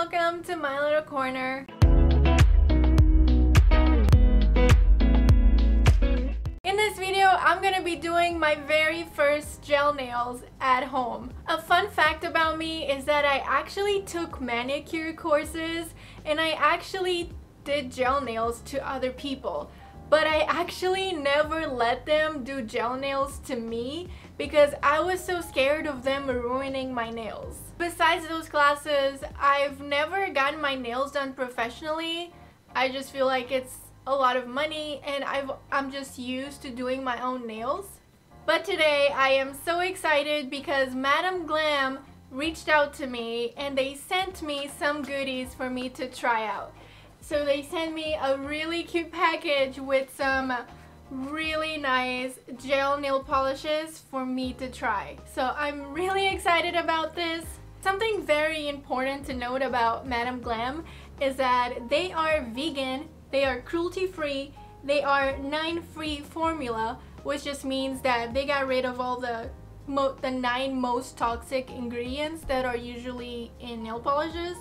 welcome to my little corner. In this video, I'm gonna be doing my very first gel nails at home. A fun fact about me is that I actually took manicure courses and I actually did gel nails to other people. But I actually never let them do gel nails to me because I was so scared of them ruining my nails. Besides those classes, I've never gotten my nails done professionally. I just feel like it's a lot of money and I'm just used to doing my own nails. But today I am so excited because Madam Glam reached out to me and they sent me some goodies for me to try out. So they sent me a really cute package with some really nice gel nail polishes for me to try. So I'm really excited about this. Something very important to note about Madam Glam is that they are vegan, they are cruelty-free, they are 9-free formula, which just means that they got rid of all the 9 most toxic ingredients that are usually in nail polishes,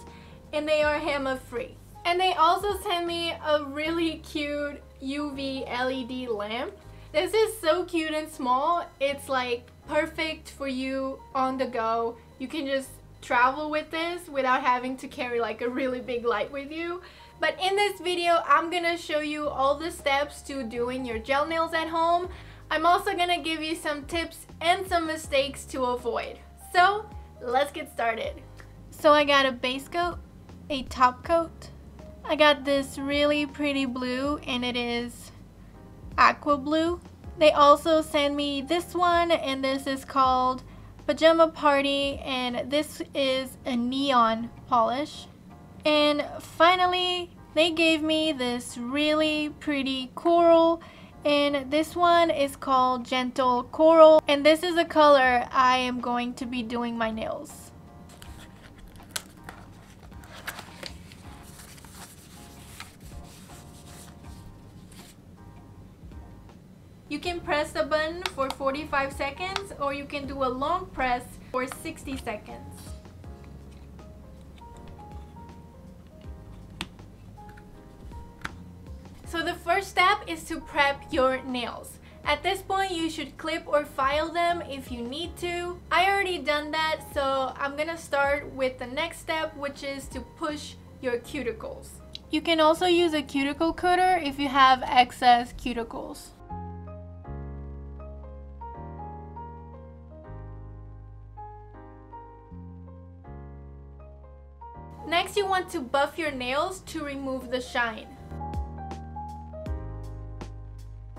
and they are HEMA-free. And they also sent me a really cute UV LED lamp. This is so cute and small. It's like perfect for you on the go. You can just travel with this without having to carry like a really big light with you. But in this video, I'm gonna show you all the steps to doing your gel nails at home. I'm also gonna give you some tips and some mistakes to avoid. So let's get started. So I got a base coat, a top coat. I got this really pretty blue and it is aqua blue. They also sent me this one and this is called Pajama Party and this is a neon polish. And finally they gave me this really pretty coral and this one is called Gentle Coral and this is the color I am going to be doing my nails. You can press the button for 45 seconds or you can do a long press for 60 seconds. So the first step is to prep your nails. At this point you should clip or file them if you need to. I already done that, so I'm gonna start with the next step, which is to push your cuticles. You can also use a cuticle cutter if you have excess cuticles. Next, you want to buff your nails to remove the shine.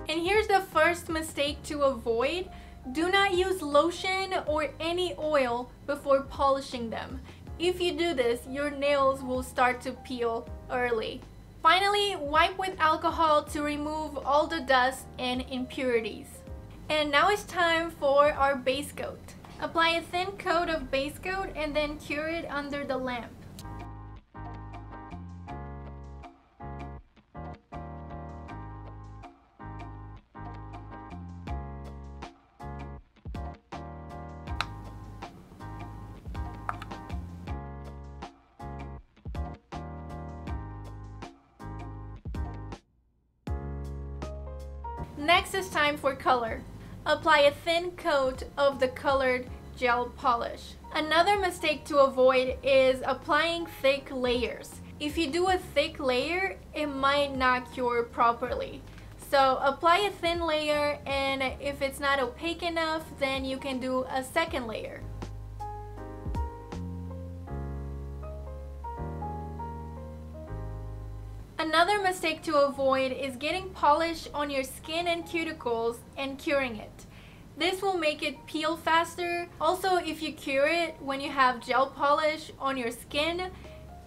And here's the first mistake to avoid. Do not use lotion or any oil before polishing them. If you do this, your nails will start to peel early. Finally, wipe with alcohol to remove all the dust and impurities. And now it's time for our base coat. Apply a thin coat of base coat and then cure it under the lamp. Next is time for color. Apply a thin coat of the colored gel polish. Another mistake to avoid is applying thick layers. If you do a thick layer, it might not cure properly. So apply a thin layer, and if it's not opaque enough, then you can do a second layer. Another mistake to avoid is getting polish on your skin and cuticles and curing it. This will make it peel faster. Also, if you cure it when you have gel polish on your skin,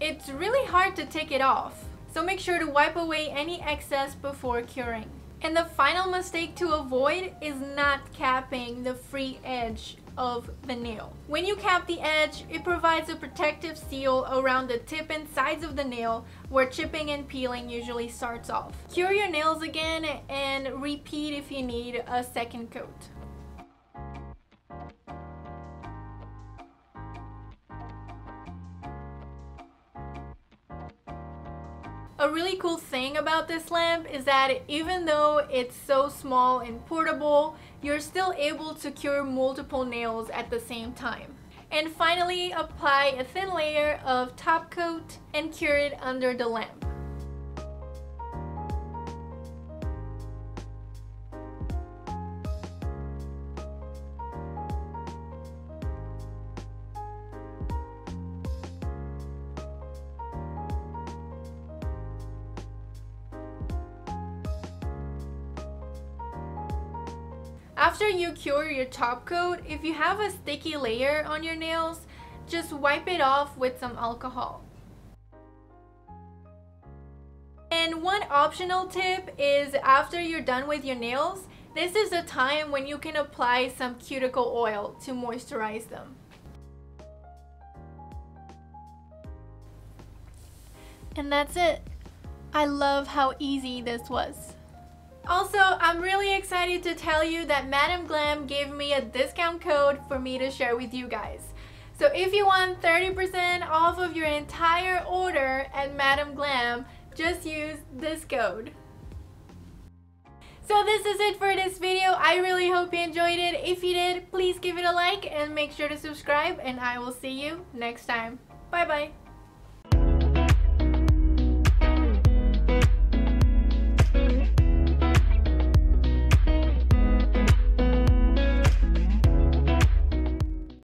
it's really hard to take it off. So make sure to wipe away any excess before curing. And the final mistake to avoid is not capping the free edge of the nail. When you cap the edge, it provides a protective seal around the tip and sides of the nail where chipping and peeling usually starts off. Cure your nails again and repeat if you need a second coat. A really cool thing about this lamp is that even though it's so small and portable, you're still able to cure multiple nails at the same time. And finally, apply a thin layer of top coat and cure it under the lamp. After you cure your top coat, if you have a sticky layer on your nails, just wipe it off with some alcohol. And one optional tip is after you're done with your nails, this is the time when you can apply some cuticle oil to moisturize them. And that's it. I love how easy this was. Also, I'm really excited to tell you that Madam Glam gave me a discount code for me to share with you guys. So if you want 30% off of your entire order at Madam Glam, just use this code. So this is it for this video. I really hope you enjoyed it. If you did, please give it a like and make sure to subscribe, and I will see you next time. Bye bye.